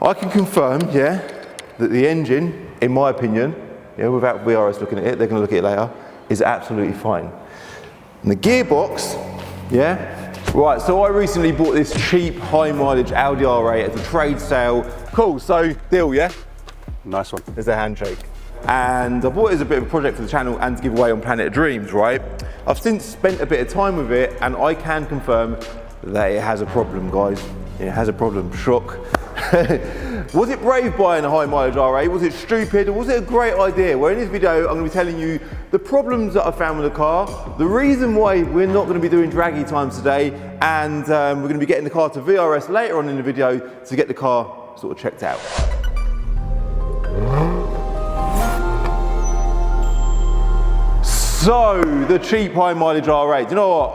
I can confirm, yeah, that the engine, in my opinion, yeah, without VRS looking at it, they're going to look at it later, is absolutely fine. And the gearbox, yeah, right, so I recently bought this cheap, high mileage Audi R8 at a trade sale. Cool, so deal, yeah? Nice one. There's a handshake. And I bought it as a bit of a project for the channel and to give away on Planet of Dreams, right? I've since spent a bit of time with it and I can confirm that it has a problem, guys. It has a problem, shock. Was it brave buying a high mileage R8? Was it stupid or was it a great idea? Well, in this video, I'm going to be telling you the problems that I found with the car, the reason why we're not going to be doing draggy times today, and we're going to be getting the car to VRS later on in the video to get the car sort of checked out. So, the cheap high mileage R8. You know what,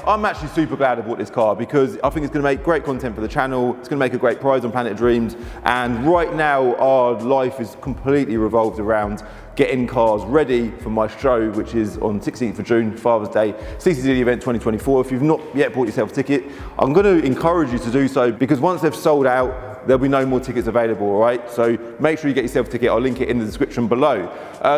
I'm actually super glad I bought this car because I think it's going to make great content for the channel, it's going to make a great prize on Planet of Dreams, and right now our life is completely revolved around getting cars ready for my show, which is on 16th of June, Father's Day, CCD The Event 2024. If you've not yet bought yourself a ticket, I'm going to encourage you to do so because once they've sold out, there'll be no more tickets available, all right? So make sure you get yourself a ticket. I'll link it in the description below.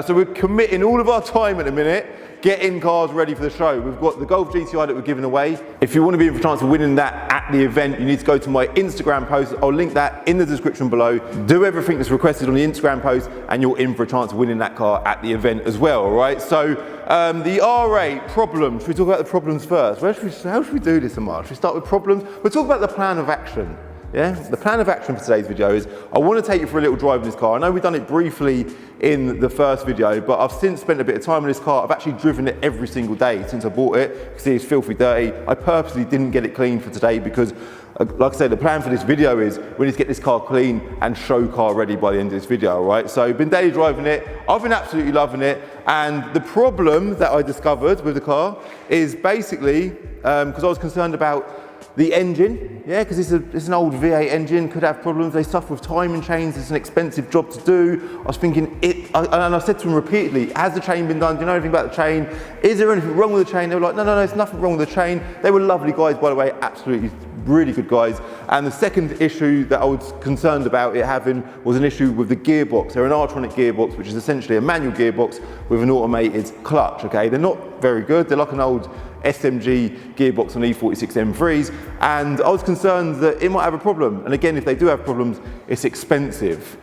So we're committing all of our time at the minute, getting cars ready for the show. We've got the Golf GTI that we're giving away. If you want to be in for a chance of winning that at the event, you need to go to my Instagram post. I'll link that in the description below. Do everything that's requested on the Instagram post and you're in for a chance of winning that car at the event as well, all right? So the R8 problems, should we talk about the problems first? How should we do this, Amar? Should we start with problems? We'll talk about the plan of action. Yeah, the plan of action for today's video is I want to take you for a little drive in this car. I know we've done it briefly in the first video, but I've since spent a bit of time in this car. I've actually driven it every single day since I bought it. You can see it's filthy dirty. I purposely didn't get it clean for today because, like I said, the plan for this video is we need to get this car clean and show car ready by the end of this video, all right? So I've been daily driving it. I've been absolutely loving it. And the problem that I discovered with the car is basically, because I was concerned about the engine, yeah, because it's an old V8 engine, could have problems. They suffer with timing chains, it's an expensive job to do. I was thinking, and I said to them repeatedly, has the chain been done? Do you know anything about the chain? Is there anything wrong with the chain? They were like, no, there's nothing wrong with the chain. They were lovely guys, by the way, absolutely really good guys. And the second issue that I was concerned about it having was an issue with the gearbox. They're an R-tronic gearbox, which is essentially a manual gearbox with an automated clutch, okay? They're not very good, they're like an old SMG gearbox on E46 M3s, and I was concerned that it might have a problem. And again, if they do have problems, it's expensive.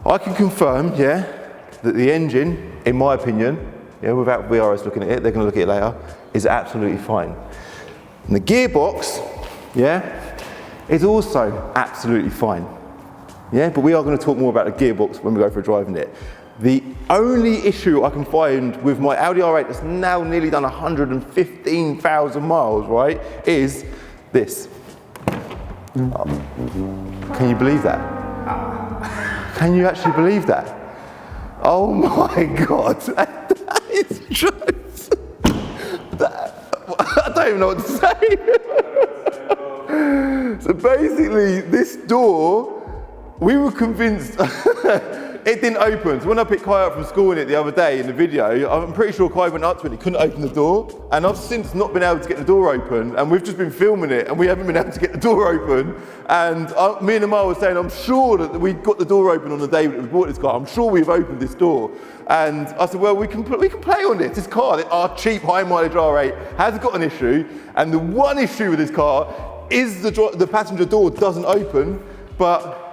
I can confirm, yeah, that the engine, in my opinion, yeah, without VRS looking at it, they're going to look at it later, is absolutely fine. And the gearbox, yeah, is also absolutely fine. Yeah, but we are going to talk more about the gearbox when we go for a drive in it. The only issue I can find with my Audi R8 that's now nearly done 115,000 miles, right, is this. Can you believe that? Can you actually believe that? Oh my God, that is just, I don't even know what to say. So basically, this door, we were convinced, it didn't open. So when I picked Kai up from school in it the other day in the video, I'm pretty sure Kai went up to it and he couldn't open the door. And I've since not been able to get the door open, and we've just been filming it and we haven't been able to get the door open. And me and Amar were saying, I'm sure that we got the door open on the day that we bought this car. I'm sure we've opened this door. And I said, well, we can play on this. This car, our cheap high mileage R8, has got an issue. And the one issue with this car is the passenger door doesn't open, but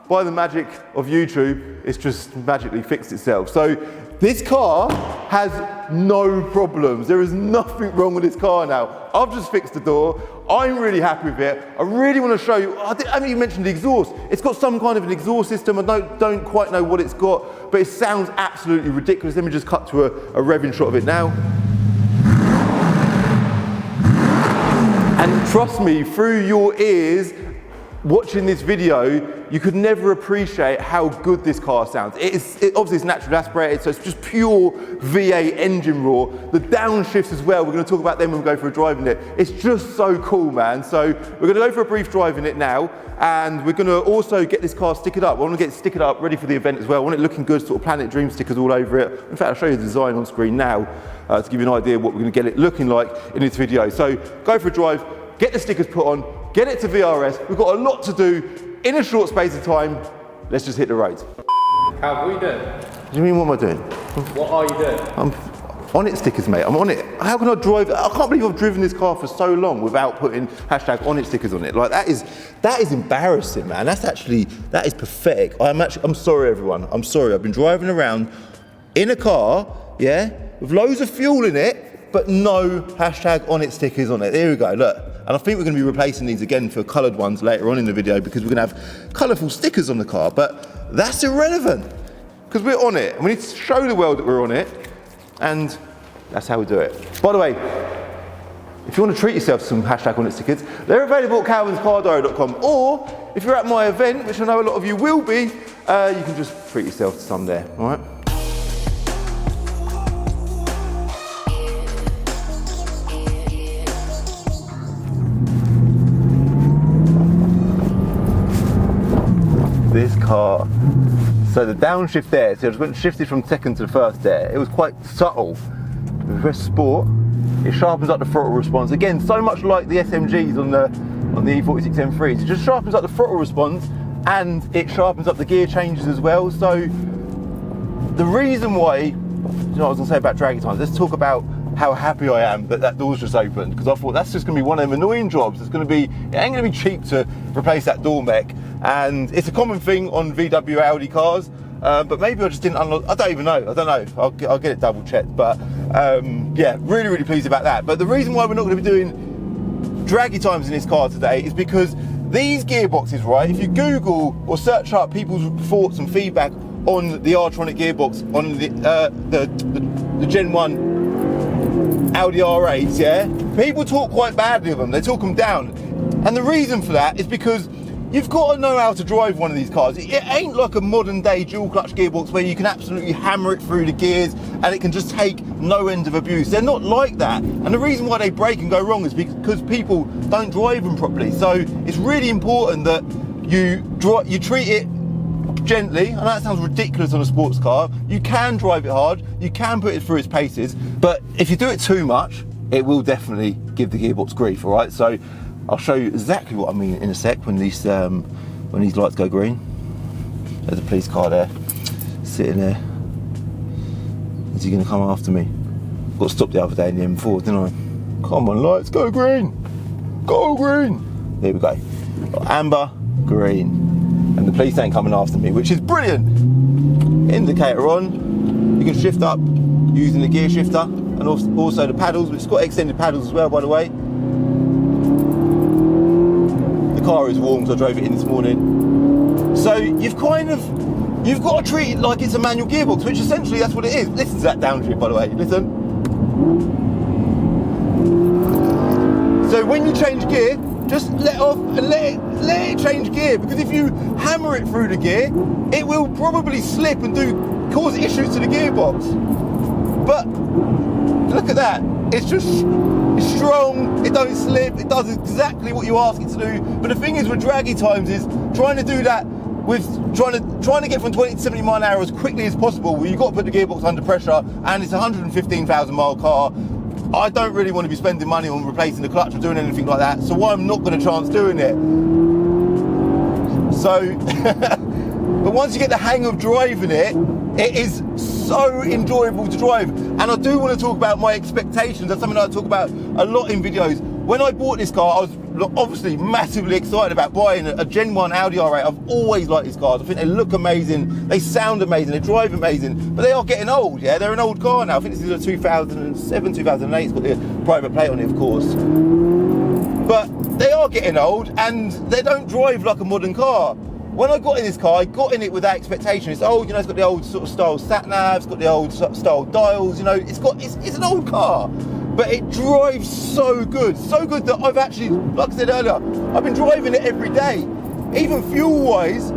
by the magic of YouTube, it's just magically fixed itself. So this car has no problems. There is nothing wrong with this car now. I've just fixed the door. I'm really happy with it. I really want to show you, I haven't even mentioned the exhaust. It's got some kind of an exhaust system. I don't quite know what it's got, but it sounds absolutely ridiculous. Let me just cut to a revving shot of it now. And trust me, through your ears, watching this video, you could never appreciate how good this car sounds. Obviously it's naturally aspirated, so it's just pure V8 engine roar. The downshifts as well, we're going to talk about them when we go for a drive in it. It's just so cool, man. So we're going to go for a brief drive in it now, and we're going to also get this car stickered up. I want to get it stickered up, ready for the event as well. I want it looking good, sort of Planet Dream stickers all over it. In fact, I'll show you the design on screen now to give you an idea of what we're going to get it looking like in this video. So go for a drive, get the stickers put on, get it to VRS. We've got a lot to do. in a short space of time, let's just hit the roads. How are you doing? What do you mean, what am I doing? What are you doing? I'm on it stickers, mate. I'm on it. How can I drive? I can't believe I've driven this car for so long without putting hashtag on it stickers on it. Like that is embarrassing, man. That is pathetic. I'm sorry, everyone. I'm sorry. I've been driving around in a car, yeah, with loads of fuel in it, but no hashtag on it stickers on it. There we go, look. And I think we're going to be replacing these again for coloured ones later on in the video because we're going to have colourful stickers on the car, but that's irrelevant because we're on it and we need to show the world that we're on it, and that's how we do it. By the way, if you want to treat yourself to some hashtag on it stickers, they're available at calvinscardiary.com, or if you're at my event, which I know a lot of you will be, you can just treat yourself to some there, all right? This car, so the downshift there, so I just went shifted from second to the first there. It was quite subtle. With Press Sport, it sharpens up the throttle response. Again, so much like the SMGs on the E46 M3s. It just sharpens up the throttle response and it sharpens up the gear changes as well. So the reason why, you know what I was gonna say about draggy times, let's talk about how happy I am that that door's just opened, because I thought that's just gonna be one of them annoying jobs. It ain't gonna be cheap to replace that door mech. And it's a common thing on VW Audi cars, but maybe I just didn't unlock. I don't even know. I don't know. I'll get it double checked. But yeah, really, really pleased about that. But the reason why we're not going to be doing draggy times in this car today is because these gearboxes, right? If you Google or search up people's thoughts and feedback on the R-Tronic gearbox on the Gen 1 Audi R8s, yeah, people talk quite badly of them. They talk them down, and the reason for that is because you've got to know how to drive one of these cars. It ain't like a modern day dual clutch gearbox where you can absolutely hammer it through the gears and it can just take no end of abuse. They're not like that. And the reason why they break and go wrong is because people don't drive them properly. So it's really important that you treat it gently. I know that sounds ridiculous on a sports car. You can drive it hard, you can put it through its paces, but if you do it too much, it will definitely give the gearbox grief, all right? So I'll show you exactly what I mean in a sec when these lights go green. There's a police car there, sitting there. Is he going to come after me? Got stopped the other day in the M4, didn't I? Come on, lights, go green! Go green! There we go. Amber, green. And the police ain't coming after me, which is brilliant. Indicator on. You can shift up using the gear shifter, and also the paddles, which has got extended paddles as well, by the way. Car is warm, so I drove it in this morning. So you've got to treat it like it's a manual gearbox, which essentially that's what it is. Listen to that downshift, by the way. Listen. So when you change gear, just let off and let it change gear, because if you hammer it through the gear, it will probably slip and cause issues to the gearbox. But look at that. It's strong, it don't slip, it does exactly what you ask it to do. But the thing is with draggy times is trying to do that with trying to get from 20 to 70 mile an hour as quickly as possible, where you've got to put the gearbox under pressure, and it's a 115,000 mile car. I don't really want to be spending money on replacing the clutch or doing anything like that, so I'm not going to chance doing it. So, but once you get the hang of driving it, it is so enjoyable to drive. And I do want to talk about my expectations. That's something that I talk about a lot in videos. When I bought this car, I was obviously massively excited about buying a Gen 1 Audi R8. I've always liked these cars. I think they look amazing, they sound amazing, they drive amazing, but they are getting old, yeah? They're an old car now. I think this is a 2007, 2008. It's got the private plate on it, of course. But they are getting old, and they don't drive like a modern car. When I got in this car, I got in it with that expectation. It's old, you know, it's got the old sort of style sat nav, it's got the old style dials, you know, it's an old car, but it drives so good that I've actually, like I said earlier, I've been driving it every day. Even fuel-wise,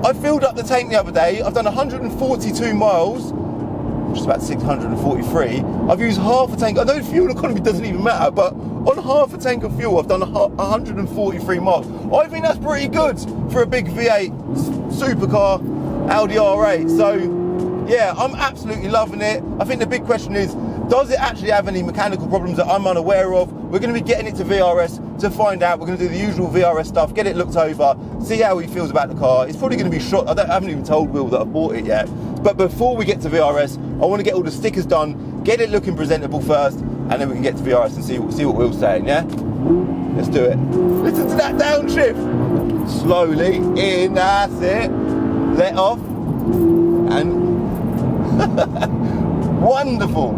I filled up the tank the other day. I've done 142 miles, which is about 643. I've used half a tank. I know fuel economy doesn't even matter, but on half a tank of fuel, I've done 143 miles. I think that's pretty good for a big V8 supercar Audi R8. So yeah, I'm absolutely loving it. I think the big question is, does it actually have any mechanical problems that I'm unaware of? We're going to be getting it to VRS to find out. We're going to do the usual VRS stuff, get it looked over, see how he feels about the car. It's probably going to be shot. I haven't even told Will that I've bought it yet. But before we get to VRS, I want to get all the stickers done, get it looking presentable first, and then we can get to VRS and see what Will's saying, yeah? Let's do it. Listen to that downshift. Slowly, in, that's it. Let off, and wonderful.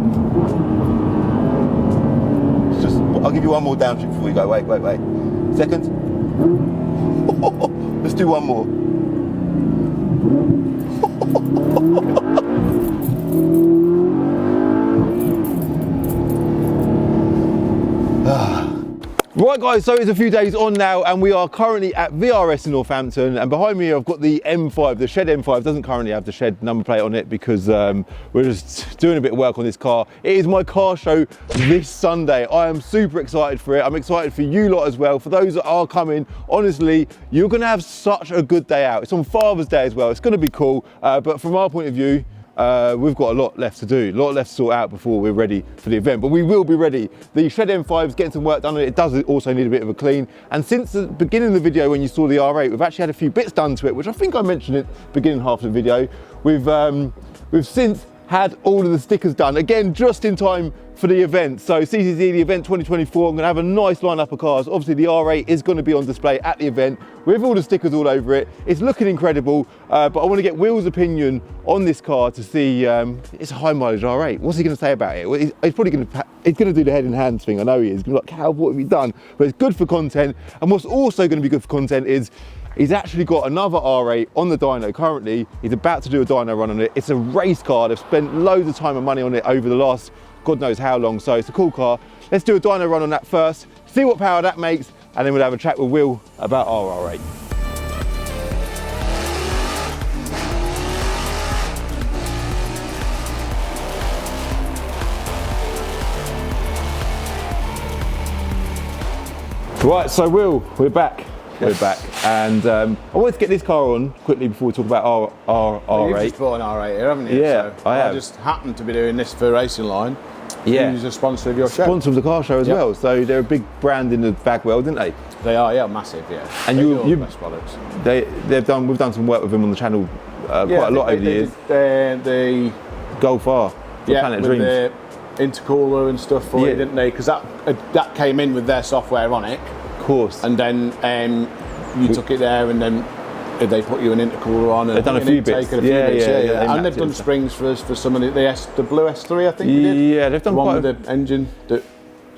It's just, I'll give you one more downshift before we go. Wait. Second. Let's do one more. Right guys, so it's a few days on now and we are currently at VRS in Northampton, and behind me I've got the M5, the Shed M5. Doesn't currently have the Shed number plate on it because we're just doing a bit of work on this car. It is my car show this Sunday. I am super excited for it. I'm excited for you lot as well. For those that are coming, honestly, you're gonna have such a good day out. It's on Father's Day as well. It's gonna be cool, but from our point of view, we've got a lot left to do, a lot left to sort out before we're ready for the event, but we will be ready. The Shed M5 is getting some work done on it. It does also need a bit of a clean. And since the beginning of the video, when you saw the R8, we've actually had a few bits done to it, which I think I mentioned at the beginning half of the video. We've since had all of the stickers done, again, just in time for the event. So CCD The Event 2024, I'm gonna have a nice lineup of cars. Obviously the R8 is gonna be on display at the event with all the stickers all over it. It's looking incredible, but I wanna get Will's opinion on this car to see, it's a high mileage R8. What's he gonna say about it? Well, he's probably gonna do the head in hands thing. I know he is. He's gonna be like, Cal, what have you done? But it's good for content. And what's also gonna be good for content is he's actually got another R8 on the dyno currently. He's about to do a dyno run on it. It's a race car. They've spent loads of time and money on it over the last God knows how long, so it's a cool car. Let's do a dyno run on that first, see what power that makes, and then we'll have a chat with Will about our R8. Right, so Will, we're back. We're back, and I wanted to get this car on quickly before we talk about our Well, R8. you've just bought an R8 here, haven't you? Yeah, so I have. I just happened to be doing this for Racing Line. Yeah. Who's a sponsor of your show? Sponsor of the car show as Yep. well, so they're a big brand in the bag world, didn't they? They are, yeah, massive, yeah. And They you- do all you- the best products. We've done some work with them on the channel quite a lot over the years. The Golf R, for Planet with Dreams. the intercooler and stuff for Yeah. it, didn't they? Because that came in with their software on it, Of course. and then you took it there, and then they put you an intercooler on. And They've done a an few intake bits. and a few Yeah, bits, yeah, yeah. they And mapped they've it done and stuff. springs for us for some of the blue S3, I think. They did. Yeah, they've done the one quite with the engine that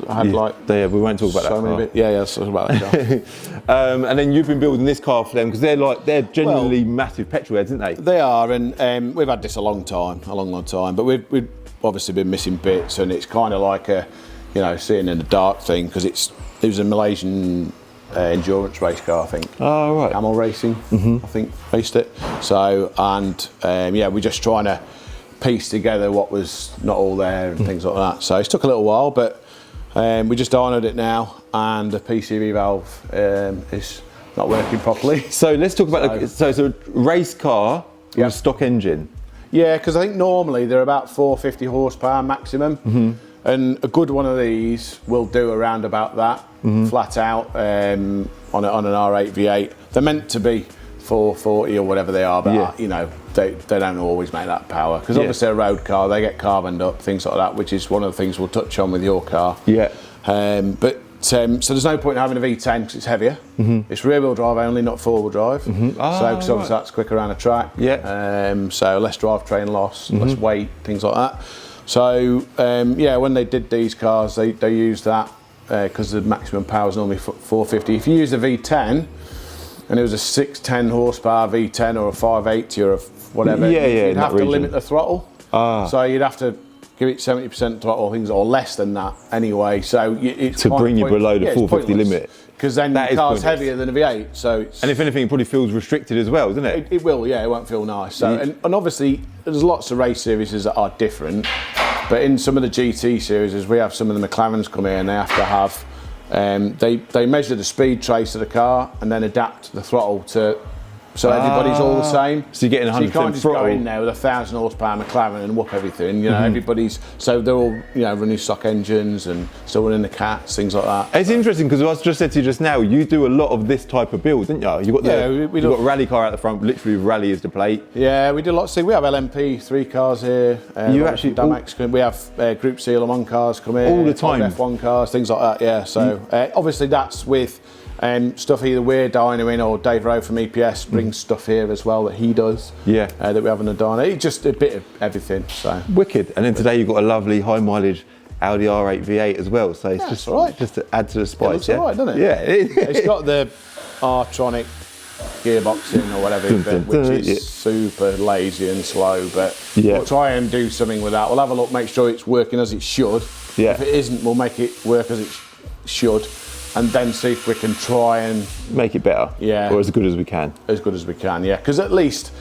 had like. Yeah, we won't talk about so that many car. bits. Yeah, let's talk about that car. And then you've been building this car for them because they're genuinely massive petrol heads, aren't they? They are, and we've had this a long time. But we've obviously been missing bits, and it's kind of like a, seeing in the dark thing, because it was a Malaysian endurance race car, I think. Oh, right. Camel Racing, I think, raced it. So, and we're just trying to piece together what was not all there and things like that. So it's took a little while, but we just dynoed it now, and the PCV valve is not working properly. So let's talk about it's a race car with Yeah. a stock engine. Yeah, because I think normally they're about 450 horsepower maximum, and a good one of these will do around about that, flat out on an R8 V8. They're meant to be 440 or whatever they are, but they don't always make that power, because obviously a road car, they get carboned up, things like that, which is one of the things we'll touch on with your car. Yeah. So there's no point in having a V10 because it's heavier. It's rear-wheel drive only, not four-wheel drive. Because obviously that's quicker around a track. Yeah. So less drivetrain loss, less weight, things like that. So when they did these cars, they used that because the maximum power is normally 450. If you use a V10 and it was a 610 horsepower V10 or a 580 or a whatever, you'd have to limit the throttle. So you'd have to give it 70% throttle, things, or less than that anyway. So it's To bring you below the 450 limit. Because then the car's heavier than a V8. So And if anything, it probably feels restricted as well, doesn't it? it will, yeah, it won't feel nice. So and obviously there's lots of race series that are different, but in some of the GT series, we have some of the McLarens come here and they have to have they measure the speed trace of the car and then adapt the throttle to So everybody's all the same. So you're getting 100% So you can't just throttle. go in there with a 1,000 horsepower McLaren and whoop everything. You know, everybody's, so they're all, you know, running stock engines and still running the cats, things like that. It's interesting because I just said to you just now, you do a lot of this type of build, didn't you? You got you've got a rally car out the front, literally rally is the plate. Yeah, we do lots of things. We have LMP3 cars here. You actually we have Group C Le Mans cars come in all the time. F1 cars, things like that. Yeah. So obviously that's with stuff either we're dynoing or Dave Rowe from EPS brings stuff here as well that he does. Yeah. That we have in the dyno. It's just a bit of everything. So wicked. And then today you've got a lovely high mileage Audi R8 V8 as well. So it's just all right. just to add to the spice. It looks all right, doesn't it? Yeah. It's got the R-tronic gearbox in or whatever, which is super lazy and slow, but we'll try and do something with that. We'll have a look, make sure it's working as it should. Yeah. If it isn't, we'll make it work as it should, and then see if we can try and make it better. Yeah. Or as good as we can. As good as we can, yeah. Because at least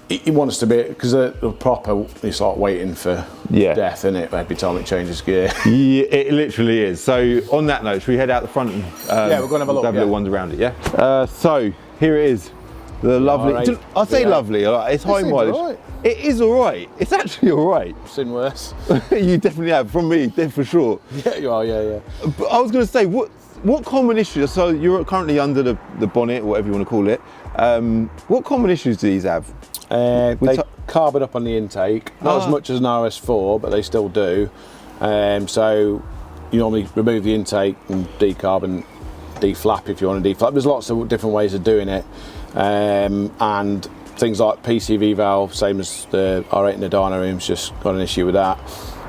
he wants to be, because the proper, it's like waiting for death, isn't it? Every time it changes gear. Yeah, it literally is. So on that note, should we head out the front and we're going to have a look. Have little ones around it, yeah? So here it is. The lovely, R8, I say lovely, it's high mileage. All right. It is all right. It's actually all right. I've seen worse. You definitely have, from me, for sure. Yeah, you are, yeah. But I was going to say, what common issues, so you're currently under the bonnet, whatever you want to call it, what common issues do these have? They carbon up on the intake, not as much as an RS4, but they still do. So you normally remove the intake and decarb and deflap if you want to deflap. There's lots of different ways of doing it. And things like PCV valve, same as the R8 in the dyno room's just got an issue with that.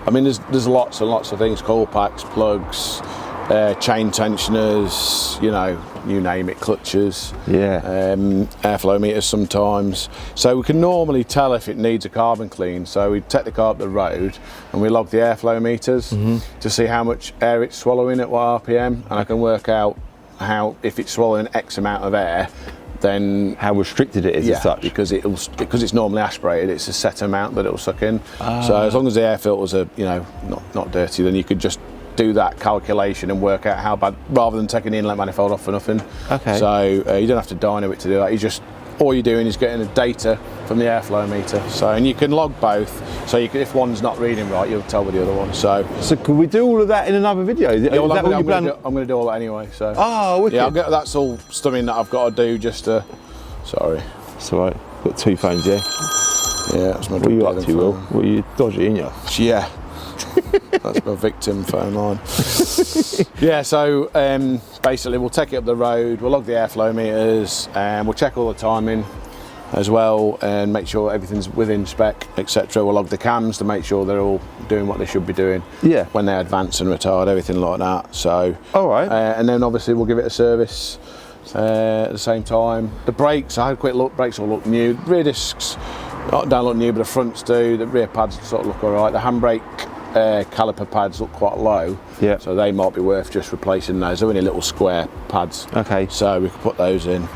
I mean, there's lots and lots of things, coil packs, plugs, chain tensioners, you know, you name it, clutches, airflow meters sometimes. So we can normally tell if it needs a carbon clean. So we take the car up the road and we log the airflow meters to see how much air it's swallowing at what RPM, and I can work out how, if it's swallowing X amount of air, then how restricted it is as such. because it's normally aspirated, it's a set amount that it'll suck in. So as long as the air filters are, you know, not dirty, then you could just do that calculation and work out how bad, rather than taking the inlet manifold off for nothing. Okay. So you don't have to dyno it to do that. You just, all you're doing is getting the data from the airflow meter. So, and you can log both. So you can, if one's not reading right, you'll tell with the other one. So could we do all of that in another video? Is that what you plan? I'm going to do all that anyway. So. Oh, wicked. Yeah, that's all something that I've got to do just to. Sorry. It's all right. Got two phones, yeah. Yeah, that's my. What are you up to, Will? What are you dodgy, ain't you? Yeah. That's my victim phone line. Yeah, so basically we'll take it up the road, we'll log the airflow meters, and we'll check all the timing as well and make sure everything's within spec, etc. We'll log the cams to make sure they're all doing what they should be doing when they advance and retard, everything like that. So, all right. And then obviously we'll give it a service at the same time. The brakes, I had a quick look, brakes all look new. Rear discs don't look new, but the fronts do. The rear pads sort of look all right. The handbrake caliper pads look quite low, so they might be worth just replacing those. They're only little square pads, so we can put those in.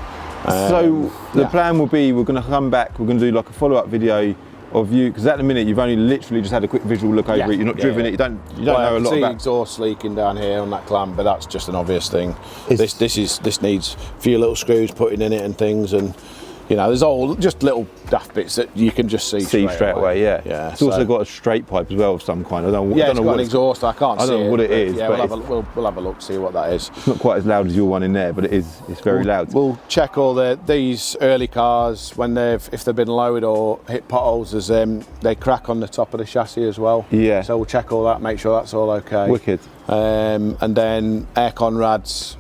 So the plan will be, we're going to come back, we're going to do like a follow-up video of you, because at the minute you've only literally just had a quick visual look over it, you're not driven it, you don't know a lot about exhaust leaking down here on that clamp, but that's just an obvious thing. This needs a few little screws putting in it and things, and you know, there's all just little daft bits that you can just see straight away. Yeah. It's also got a straight pipe as well of some kind. I don't know what an exhaust. I can't see it. I don't know what it is. Yeah, we'll have a look, see what that is. It's not quite as loud as your one in there, but it's very loud. We'll check all these early cars when if they've been lowered or hit potholes, as they crack on the top of the chassis as well. Yeah. So we'll check all that, make sure that's all okay. Wicked. And then aircon rads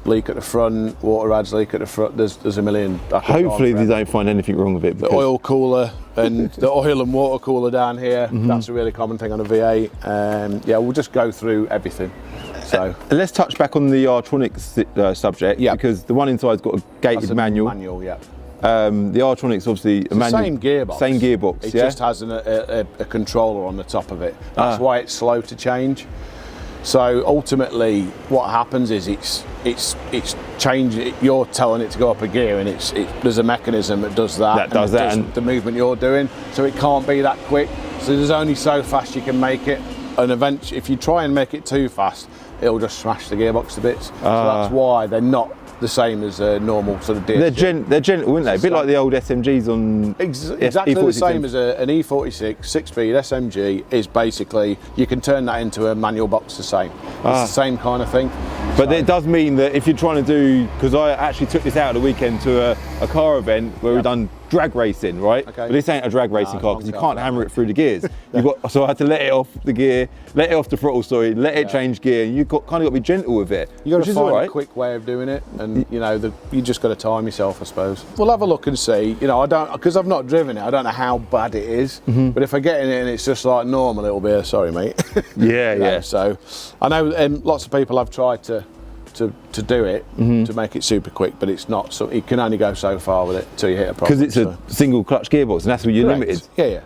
leak at the front, water rads leak at the front. There's a million. Hopefully they don't find anything wrong with it. The oil cooler and the oil and water cooler down here. That's a really common thing on a V8. Yeah, we'll just go through everything. So let's touch back on the R-Tronics subject, because the one inside's got a gated manual. The R-Tronics obviously a manual. Same gearbox. Same gearbox. It just has a controller on the top of it. That's why it's slow to change. So ultimately, what happens is it's changing. You're telling it to go up a gear, and there's a mechanism that does that. And the movement you're doing. So it can't be that quick. So there's only so fast you can make it. And eventually, if you try and make it too fast, it'll just smash the gearbox to bits. So that's why they're not the same as a normal sort of DSG. They're gentle, aren't they? A bit like the old SMGs on Exactly the same as an E46 6-speed SMG is basically, you can turn that into a manual box the same. It's the same kind of thing. But it does mean that if you're trying to do, because I actually took this out at the weekend to a car event where we've done drag racing, right? Okay. But this ain't a drag racing car because you can't hammer it through the gears. So I had to let it off the gear, let it off the throttle, sorry, let it change gear, and you've kind of got to be gentle with it. You've got to find a quick way of doing it, and you know, you just got to time yourself, I suppose. We'll have a look and see. You know, I don't, because I've not driven it, I don't know how bad it is, but if I get in it and it's just like normal, it'll be a sorry mate. Yeah. So I know lots of people have tried to do it to make it super quick, but it's not. So you can only go so far with it until you hit a problem. Because it's a single clutch gearbox, and that's where you're limited. Yeah.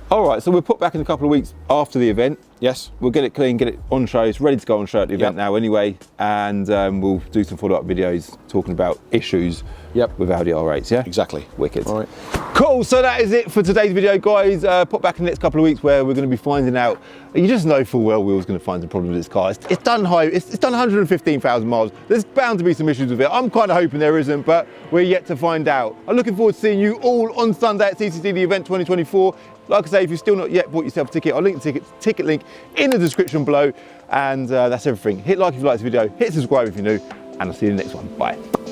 All right, so we'll put back in a couple of weeks after the event. Yes. We'll get it clean, get it on show. It's ready to go on show at the event now anyway, and we'll do some follow-up videos talking about issues with Audi R8s, yeah? Exactly. Wicked. All right. Cool, so that is it for today's video, guys. Put back in the next couple of weeks where we're going to be finding out, you just know full well Will's going to find some problems with this car. It's done 115,000 miles. There's bound to be some issues with it. I'm kind of hoping there isn't, but we're yet to find out. I'm looking forward to seeing you all on Sunday at CCD The Event 2024. Like I say, if you've still not yet bought yourself a ticket, I'll link the ticket link in the description below. And that's everything. Hit like if you like this video, hit subscribe if you're new, and I'll see you in the next one. Bye.